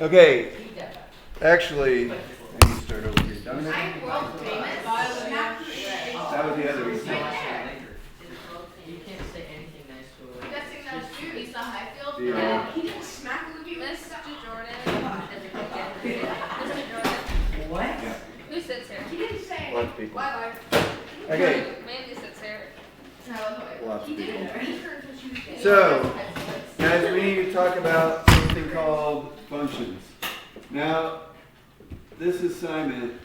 Okay, actually, I need to start over here. Dominic? I'm world famous. That was the other reason. You can't say anything nice to her. Guessing that's true. Lisa Highfield. Yeah. He didn't smack Libby with Mr. stuff. Jordan. Mr. Jordan. What? Yeah. Who sits here? He didn't say Lots of people. bye. Okay, Mandy sits here. Lots of He people. didn't read her until she was dead. So, guys, we need to talk about something called functions. Now, this assignment is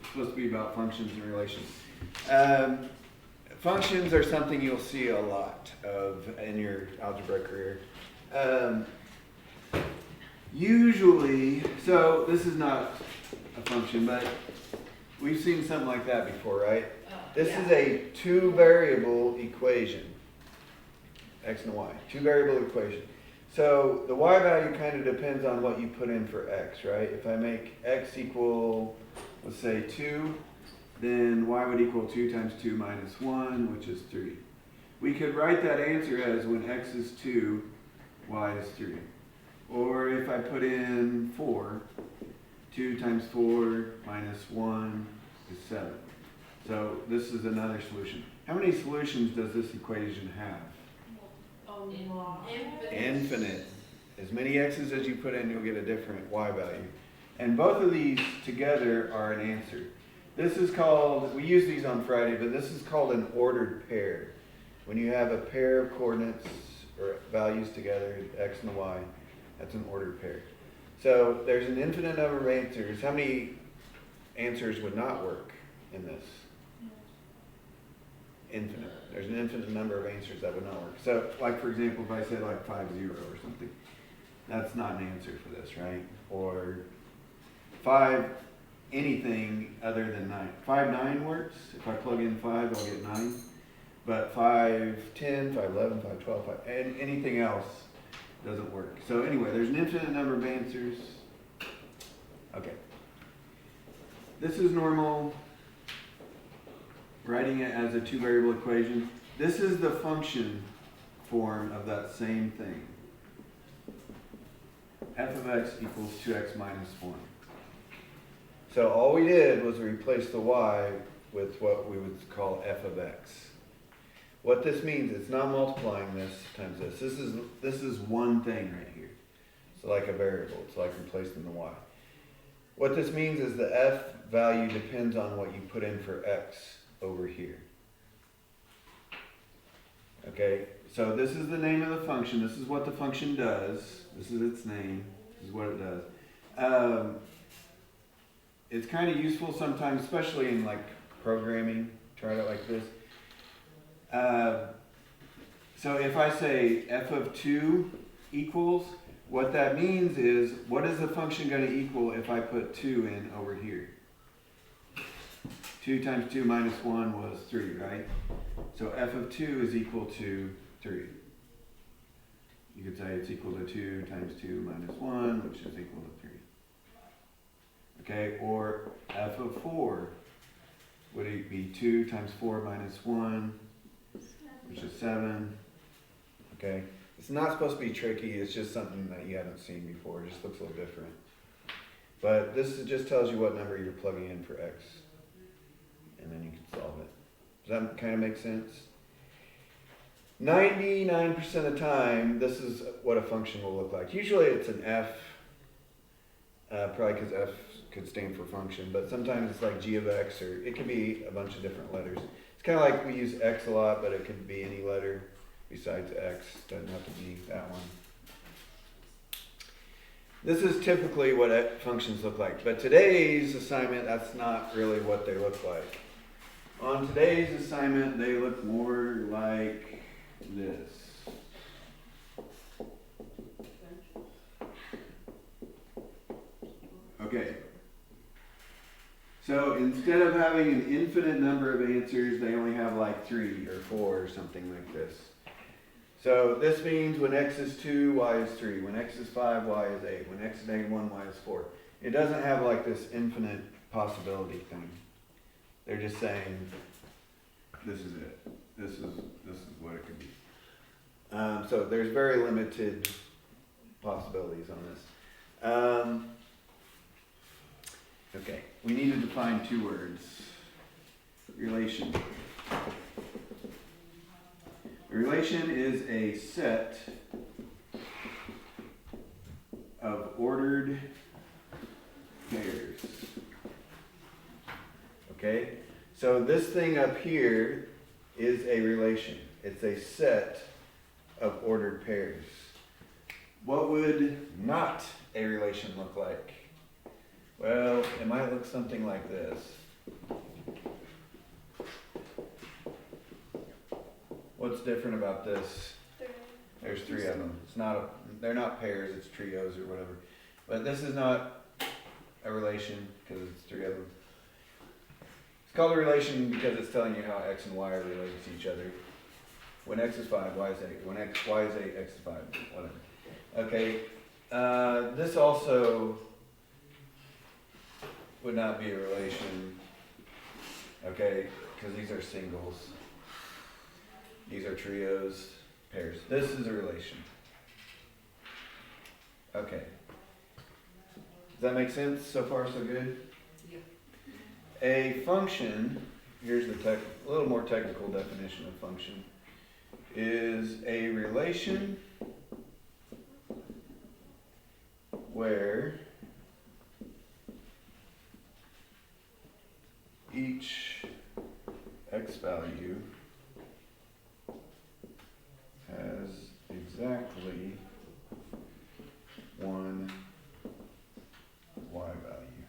supposed to be about functions and relations. Functions are something you'll see a lot of in your algebra career. Usually, so this is not a function, but we've seen something like that before, right? This is a two-variable equation, x and y, two-variable equation. So the y value kind of depends on what you put in for x, right? If I make x equal, let's say 2, then y would equal 2 times 2 minus 1, which is 3. We could write that answer as when x is 2, y is 3. Or if I put in 4, 2 times 4 minus 1 is 7. So this is another solution. How many solutions does this equation have? Infinite. As many x's as you put in, you'll get a different y value. And both of these together are an answer. This is called, we use these on Friday, but this is called an ordered pair. When you have a pair of coordinates or values together, x and y, that's an ordered pair. So there's an infinite number of answers. How many answers would not work in this? Infinite. There's an infinite number of answers that would not work. So, like for example, if I said like 5, 0 or something, that's not an answer for this, right? Or 5, anything other than 9. 5, 9 works. If I plug in 5, I'll get 9. But 5, 10, 5, 11, 5, 12, 5, and anything else doesn't work. So anyway, there's an infinite number of answers. Okay. This is normal. Writing it as a two-variable equation. This is the function form of that same thing. F of x equals 2x minus 1. So all we did was replace the y with what we would call f of x. What this means, it's not multiplying this times this. This is one thing right here. So like a variable, it's like replacing the y. What this means is the f value depends on what you put in for x over here. Okay, so this is the name of the function. This is what the function does. This is its name. This is what it does. It's kind of useful sometimes, especially in like programming. Try it like this. So if I say f of 2 equals, what that means is, what is the function going to equal if I put 2 in over here? 2 times 2 minus 1 was 3, right? So f of 2 is equal to 3. You could say it's equal to 2 times 2 minus 1, which is equal to 3. Okay, or f of 4 would it be 2 times 4 minus 1, which is 7. Okay, it's not supposed to be tricky, it's just something that you haven't seen before. It just looks a little different. But this just tells you what number you're plugging in for x. And then you can solve it. Does that kind of make sense? 99% of the time, this is what a function will look like. Usually it's an f, probably because f could stand for function, but sometimes it's like g of x, or it could be a bunch of different letters. It's kind of like we use x a lot, but it could be any letter besides x. Doesn't have to be that one. This is typically what functions look like, but today's assignment, that's not really what they look like. On today's assignment, they look more like this. Okay. So instead of having an infinite number of answers, they only have like 3 or 4 or something like this. So this means when x is 2, y is 3. When x is 5, y is 8. When x is -1, y is 4. It doesn't have like this infinite possibility thing. They're just saying, this is it. This is what it could be. So there's very limited possibilities on this. we need to define two words. Relation. A relation is a set of ordered pairs. Okay? So this thing up here is a relation. It's a set of ordered pairs. What would not a relation look like? Well, it might look something like this. What's different about this? There's three of them. They're not pairs, it's trios or whatever. But this is not a relation because it's three of them. It's called a relation because it's telling you how x and y are related to each other. When x is 5, y is 8. When y is 8, x is 5. Whatever. Okay. This also would not be a relation. Okay, because these are singles. These are trios, pairs. This is a relation. Okay. Does that make sense? So far, so good? Yeah. A function, here's the a little more technical definition of function, is a relation where each x value has exactly one y value.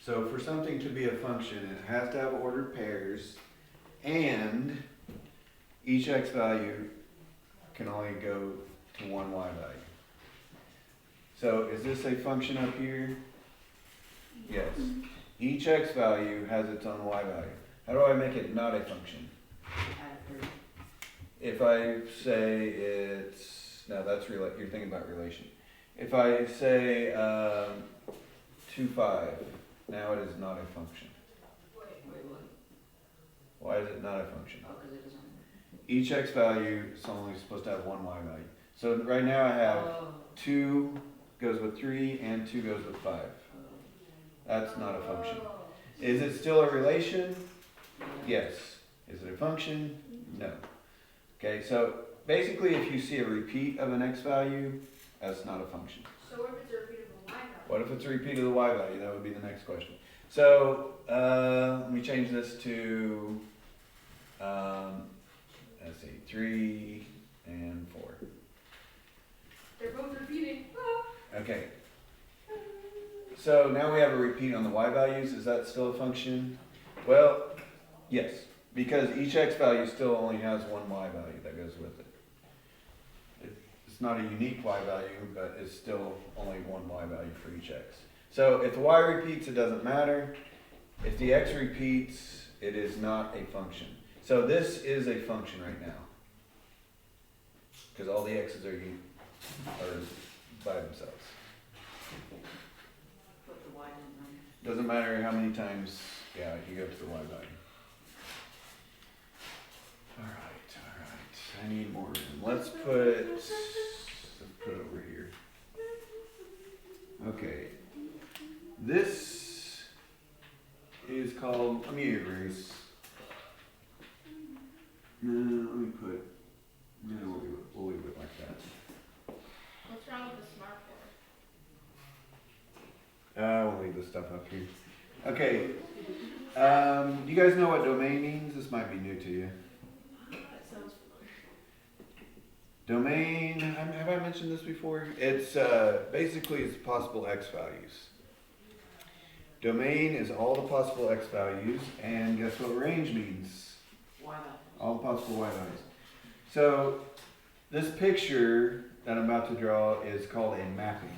So for something to be a function, it has to have ordered pairs, and each x value can only go to one y value. So is this a function up here? Yes. Each x value has its own y value. How do I make it not a function? If I say it's, no, that's you're thinking about relation. If I say 2, 5, now it is not a function. Wait, what? Why is it not a function? Oh, because it doesn't. Each x value is only supposed to have one y value. So right now I have 2 goes with 3 and 2 goes with 5. That's not a function. Is it still a relation? Yes. Is it a function? No. Okay, so basically if you see a repeat of an x value, that's not a function. So what if it's a repeat of the y value? What if it's a repeat of the y value? That would be the next question. So let me change this to, let's see, 3 and 4. They're both repeating. Okay. So now we have a repeat on the y values. Is that still a function? Well, yes, because each x value still only has one y value that goes with it. It's not a unique y value, but it's still only one y value for each x. So if the y repeats, it doesn't matter. If the x repeats, it is not a function. So this is a function right now, because all the x's are by themselves. But the y didn't run. Doesn't matter how many times, yeah, you go to the y value. Alright. I need more room. Let's put it over here. Okay. This is called, let me erase. No, let me put, no, we'll leave it like that. What's wrong with the smart board? We'll leave this stuff up here. Okay. You guys know what domain means? This might be new to you. That sounds familiar. Domain, have I mentioned this before? It's basically it's possible x values. Domain is all the possible x values, and guess what range means? Y values. All the possible y values. So this picture that I'm about to draw is called a mapping.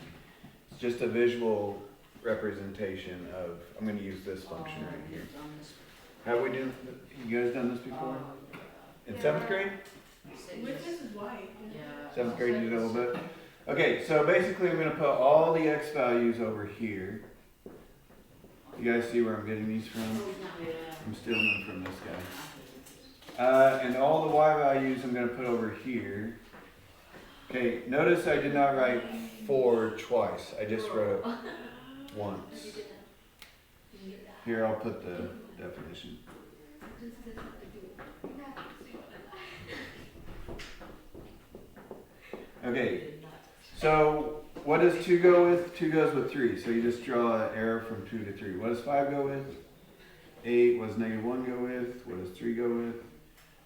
It's just a visual representation of, I'm going to use this function right here. Have we done, you guys done this before? In 7th grade? With Mrs. White. Yeah. 7th grade you did a little bit? Okay, so basically I'm going to put all the x values over here. You guys see where I'm getting these from? I'm stealing them from this guy. And all the y values I'm going to put over here. Okay, notice I did not write 4 twice. I just wrote once. Here, I'll put the definition. Okay, so what does 2 go with? 2 goes with 3, so you just draw an arrow from 2 to 3. What does 5 go with? 8. What does -1 go with? What does 3 go with?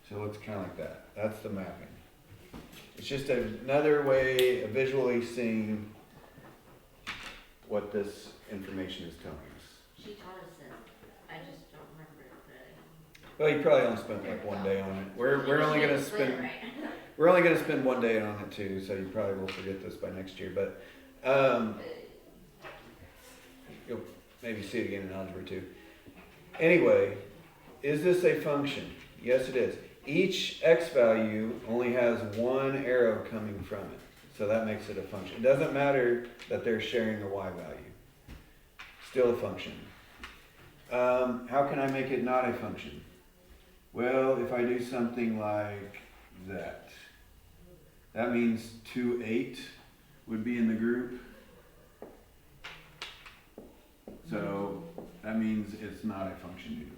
So it's kind of like that. That's the mapping. It's just another way of visually seeing what this information is telling us. She taught us it. I just don't remember it. Well, you probably only spent like 1 day on it. We're only gonna spend 1 day on it too, so you probably will forget this by next year. But you'll maybe see it again in algebra too. Anyway, is this a function? Yes, it is. Each x value only has 1 arrow coming from it, so that makes it a function. It doesn't matter that they're sharing a y value. Still a function. How can I make it not a function? Well, if I do something like that, that means 2, 8 would be in the group. So that means it's not a function anymore.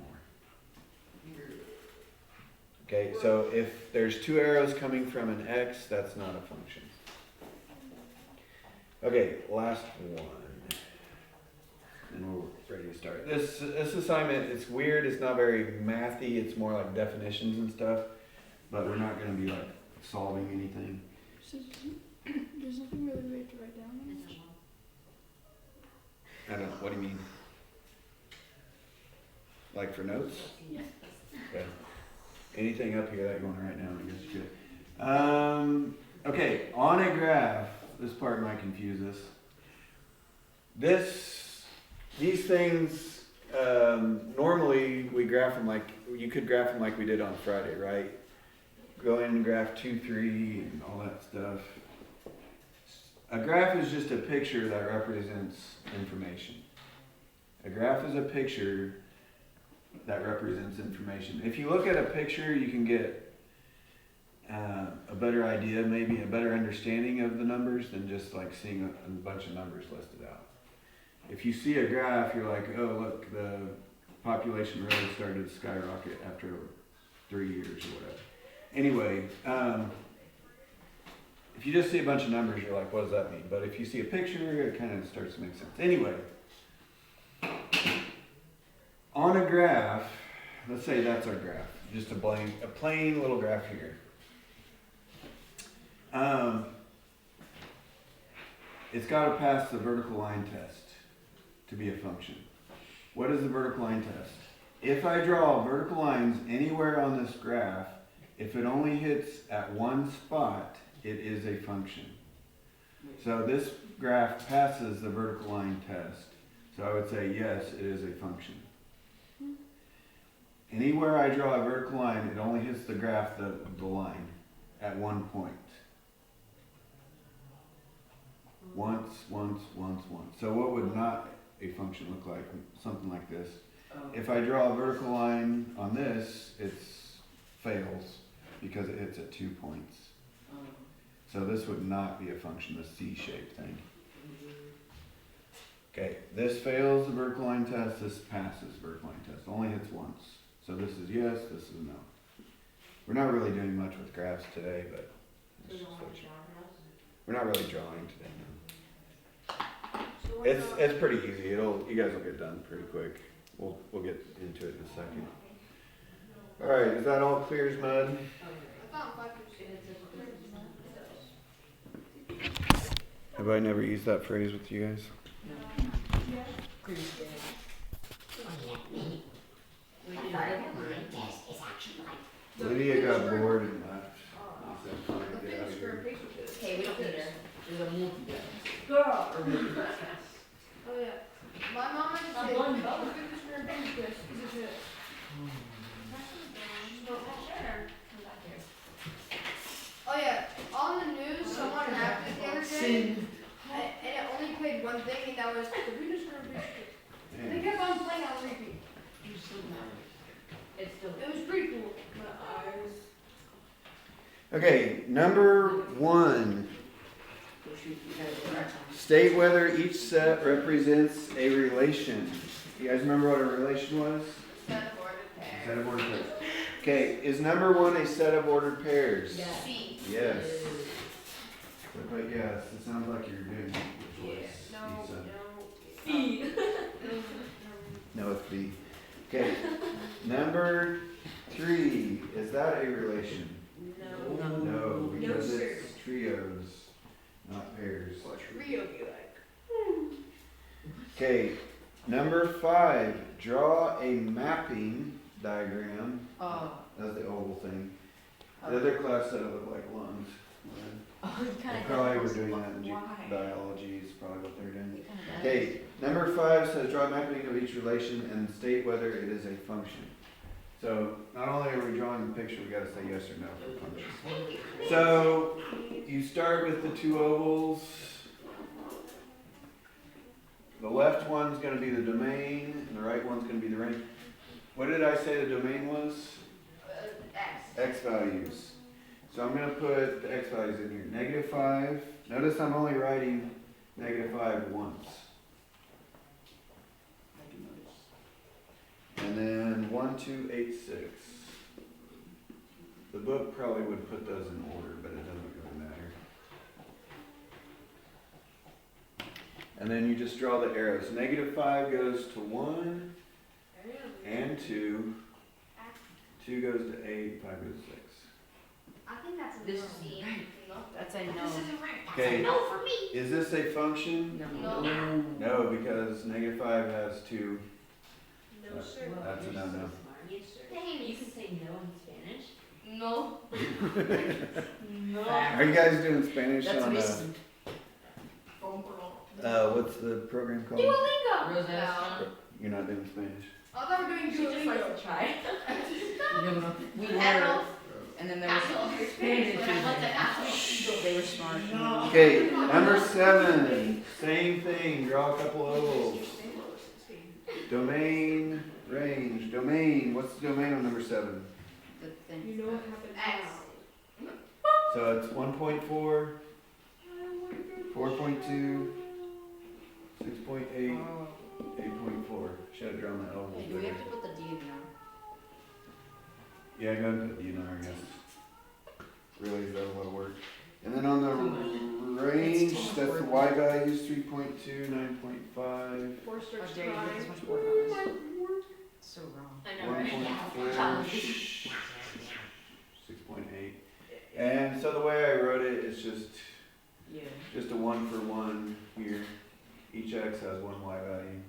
Okay, so if there's 2 arrows coming from an x, that's not a function. Okay, last one. And we're ready to start. This assignment, it's weird, it's not very mathy, it's more like definitions and stuff, but we're not going to be like solving anything. So there's nothing really weird to write down. I don't know, what do you mean? Like for notes? Okay. Anything up here that you want to write down, I guess you could. Okay, on a graph, this part might confuse us. These things, normally we graph them like, you could graph them like we did on Friday, right? Go in and graph 2, 3, and all that stuff. A graph is just a picture that represents information. A graph is a picture that represents information. If you look at a picture, you can get a better idea, maybe a better understanding of the numbers than just like seeing a bunch of numbers listed out. If you see a graph, you're like, oh look, the population really started to skyrocket after 3 years or whatever. Anyway, if you just see a bunch of numbers, you're like, what does that mean? But if you see a picture, it kind of starts to make sense. Anyway, on a graph, let's say that's our graph, just a plain little graph here. It's got to pass the vertical line test to be a function. What is the vertical line test? If I draw vertical lines anywhere on this graph, if it only hits at one spot, it is a function. So this graph passes the vertical line test. So I would say yes, it is a function. Anywhere I draw a vertical line, it only hits the graph, the line, at one point. Once. So what would not a function look like? Something like this. If I draw a vertical line on this, it fails because it hits at 2 points. So this would not be a function, the C-shaped thing. Okay, this fails the vertical line test, this passes vertical line test. Only hits once. So this is yes, this is no. We're not really doing much with graphs today, but we're not really drawing today, no. It's pretty easy. You guys will get done pretty quick. We'll get into it in a second. All right, is that all clear as mud? Have I never used that phrase with you guys? Lydia got bored and left. He said, fine, get out of here. Okay, we don't need her. There's a multi-test. Girl. Or multi-test. Oh yeah. My mom had to say, fitness for a bench press. Is it? Oh yeah. On the news, someone hacked it the other day, and it only played one thing, and that was the fitness for a bench press. And they kept on playing on repeat. It was pretty cool. Okay, number 1. State whether each set represents a relation. You guys remember what a relation was? Set of ordered pairs. Set of ordered pairs. Okay, is number 1 a set of ordered pairs? Yeah. C. Yes. But yes, it sounds like you're doing it. No, C. No, it's B. Okay, number 3, is that a relation? No. No, because sir. it's trios, not pairs. Trio be like. Okay, number 5, draw a mapping diagram. Oh. That's the oval thing. The other class said it looked like lungs. Oh, you They kinda probably got were those- doing that in why? biology is probably what they're doing. It kinda does. Okay, number 5 says draw a mapping of each relation and state whether it is a function. So not only are we drawing the picture, we gotta say yes or no for function. So you start with the 2 ovals. The left one's gonna be the domain and the right one's gonna be the range. What did I say the domain was? X. X values. So I'm gonna put the X values in here. -5. Notice I'm only writing -5 once. And then 1, 2, 8, 6. The book probably would put those in order, but it doesn't really matter. And then you just draw the arrows. -5 goes to 1 and 2. 2 goes to 8, 5 goes to 6. I think that's a This no. is C. No. That's a no. This isn't right. That's Okay. a no for me. Is this a function? No. No, because -5 has 2. No, sir. That's a no-no. Yes, sir. Thanks. You can say no in Spanish. No. No. Are you guys doing Spanish That's on recent. what's the program called? Duolingo. Rosetta. You're not doing Spanish. I thought we were doing She just likes Duolingo. to try. We Apple. were, and then there was Apple. Spanish. When I went to Apple. They were smart. Okay, number 7. Same thing. Draw a couple ovals. Domain, range, domain. What's the domain on number 7? The thing. You know what happened? X. So it's 1.4, 4.2, 6.8, Oh. 8.4. Should have drawn the ovals Hey, do we there. have to put the DNR? Yeah, go ahead and put DNR, I guess. Really, is that a lot of work? And then on the range, It's that's the work. Y values, 3.2, 9.5, Four How starts dare you put this crying. much work on this? So wrong. I know, right? 1.4, 6.8. And so the way I wrote it is Yeah. just a 1 for 1 here. Each X has 1 Y value.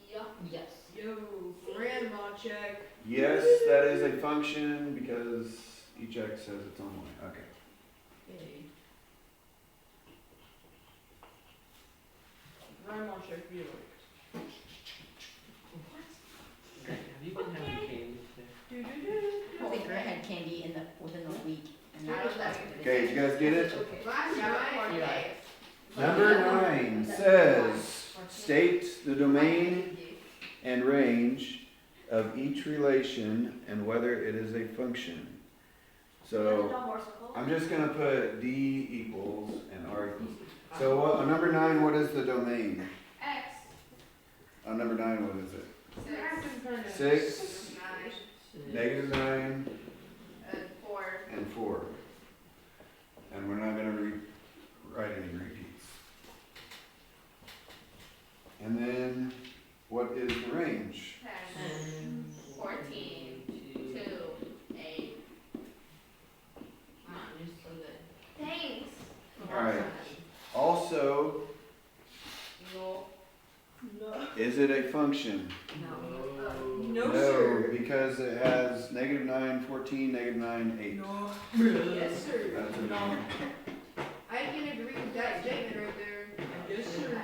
Yeah. Yes. Yo, grandma check. Yes, that is a function because each X has its own Y. Okay. Yay. Grandma check be like. Have you been having candy today? I think Grant had candy within the week. And I don't know. Okay, you guys get it? Last night. Yeah. Number 9 says, state the domain and range of each relation and whether it is a function. So I'm just going to put D equals and R equals. So on number 9, what is the domain? X. On number 9, what is it? 6. 6, Nine. -9, 4. and 4. And we're not going to write any repeats. And then, what is the range? 10. 14. 2. 8. Wow, you're so good. Thanks. Alright. Also, No. is it a function? No. No, because it has -9, 14, -9, 8. No. Yes, sir. That's a no. I can agree with that statement right there. Yes, sir.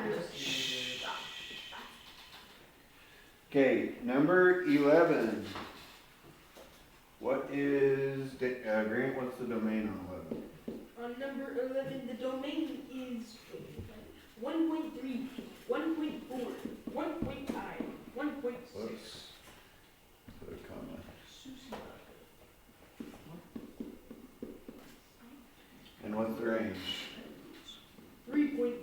Okay, number 11. What is, Grant, what's the domain on 11? On number 11, the domain is 1.3, 1.4, 1.5, 1.6. Whoops. Put a comma. And what's the range? 3.7.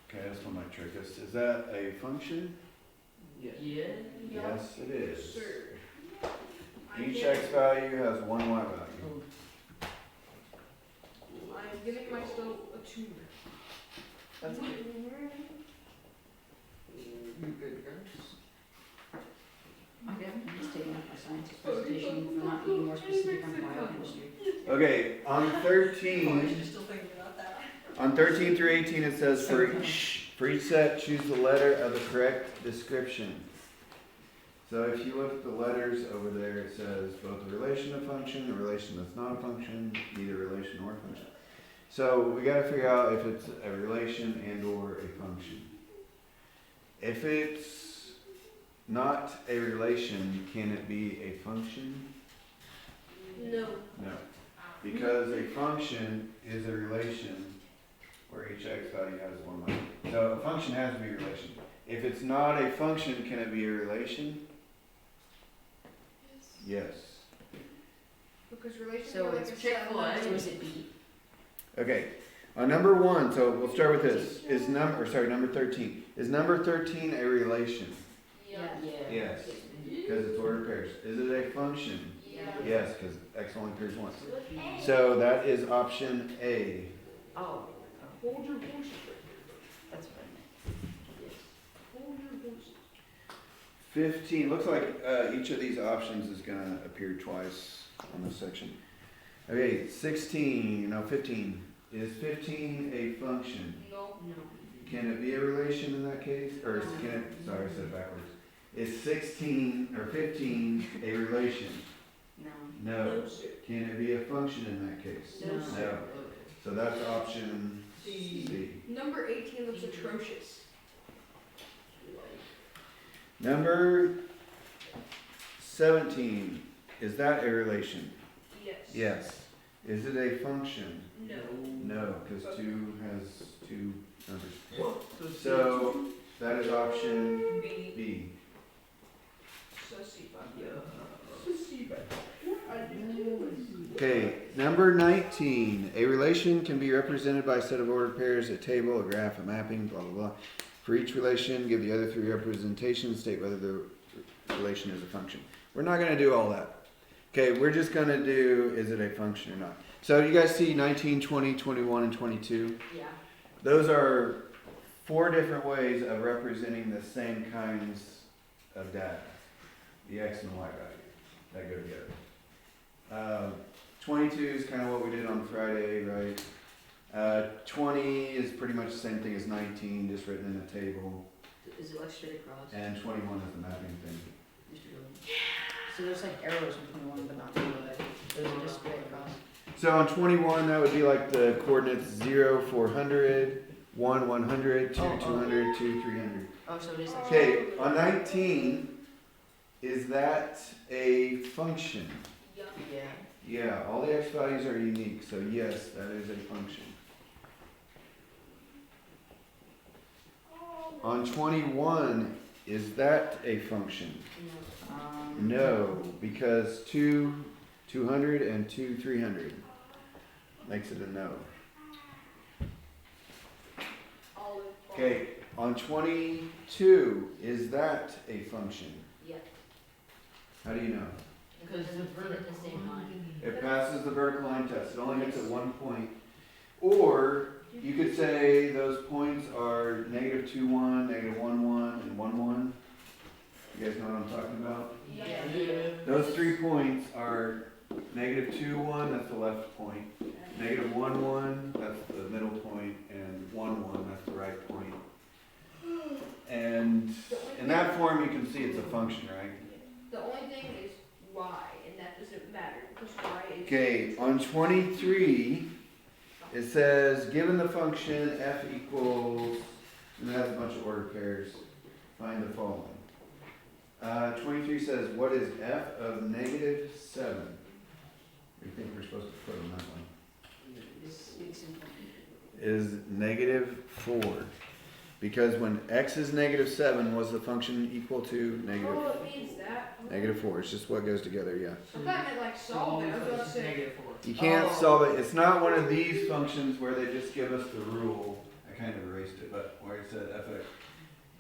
Okay, this one might trick us. Is that a function? Yes. Yeah. Yes, it is. Sir. Each x value has one y value. I'm giving myself a 2. That's good. You good, girls? I'm definitely just taking up my scientist presentation for not being more specific on biochemistry. Okay, on 13, You're still thinking about that. on 13 through 18, it says for each set, choose the letter of the correct description. So if you look at the letters over there, it says both a relation, a function, a relation that's not a function, neither relation nor function. So we got to figure out if it's a relation and or a function. If it's not a relation, can it be a function? No. No. Because a function is a relation where each x value has one value. So a function has to be a relation. If it's not a function, can it be a relation? Yes. Because relations So are like it's a Chick-fil-A. set So of is it B? Okay. On number 1, so we'll start with this. Is number 13. Is number 13 a relation? Yeah. Yes. Because it's ordered pairs. Is it a function? Yes, because x only appears once. So that is option A. Oh. Hold your horses. That's what I meant. Hold your horses. 15, looks like each of these options is going to appear twice on this section. Okay, 15. Is 15 a function? No. No. Can it be a relation in that case? Or can it, sorry, I said it backwards. Is 16 or 15 a relation? No. No. No, sir. Can it be a function in that case? No. No. So that's option C. Number 18 looks atrocious. Number 17, is that a relation? Yes. Yes. Is it a function? No. No, because 2 has 2 numbers. So that is option B. B. Sussy bug. Sussy bug. What are you doing? Okay, number 19. A relation can be represented by a set of ordered pairs, a table, a graph, a mapping, blah, blah, blah. For each relation, give the other 3 representations, state whether the relation is a function. We're not going to do all that. Okay, we're just going to do, is it a function or not? So you guys see 19, 20, 21, and 22? Yeah. Those are 4 different ways of representing the same kinds of data. The x and y value that go together. 22 is kind of what we did on Friday, right? 20 is pretty much the same thing as 19, just written in a table. Is it like straight across? And 21 is the mapping thing. So there's like arrows in 21, but not below it. Those are just straight across. So on 21, that would be like the coordinates 0, 400, 1, 100, 2, 200, 2, 300. Oh, so it is like. Okay, on 19, is that a function? Yeah. Yeah, all the x values are unique, so yes, that is a function. On 21, is that a function? No, because 2, 200 and 2, 300 makes it a no. Okay, on 22, is that a function? Yeah. How do you know? Because it's at the same line. It passes the vertical line test. It only hits at 1 point. Or you could say those points are negative 2, 1, negative 1, 1, and 1, 1. You guys know what I'm talking about? Yeah. Those 3 points are negative 2, 1, that's the left point. Negative 1, 1, that's the middle point. And 1, 1, that's the right point. And in that form, you can see it's a function, right? The only thing is y, and that doesn't matter because y is. Okay, on 23, it says, given the function f equals, and it has a bunch of ordered pairs, find the following. 23 says, what is f of negative 7? What do you think we're supposed to put on that one? It's simple. Is negative 4. Because when x is -7, was the function equal to Oh, it means that. -4? It's just what goes together, yeah. I thought it meant like solve it. I was about to say. -4. You can't Oh. solve it. It's not one of these functions where they just give us the rule. I kind of erased it, but where it said fx.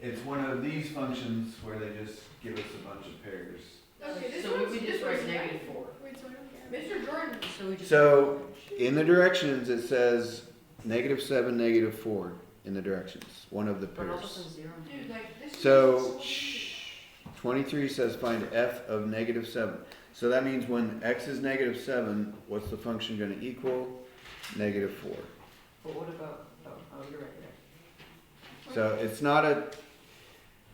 It's one of these functions where they just give us a bunch of pairs. Okay, this So we one's could this just write one's -4. Wait, so Mr. Jordan. So we just. So in the directions, it says -7, -4 in the directions. One of the But it also pairs. says 0. Dude, like this. So is 23 says find f of -7. So that means when x is -7, what's the function going to equal? -4. But what about, oh, you're right there. So it's not a,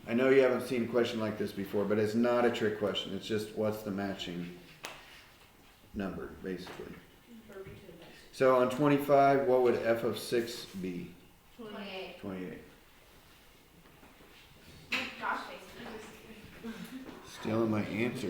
I know you haven't seen a question like this before, but it's not a trick question. It's just what's the matching number, basically. So on 25, what would f of 6 be? 28. 28. Gosh, basically. Stealing my answer.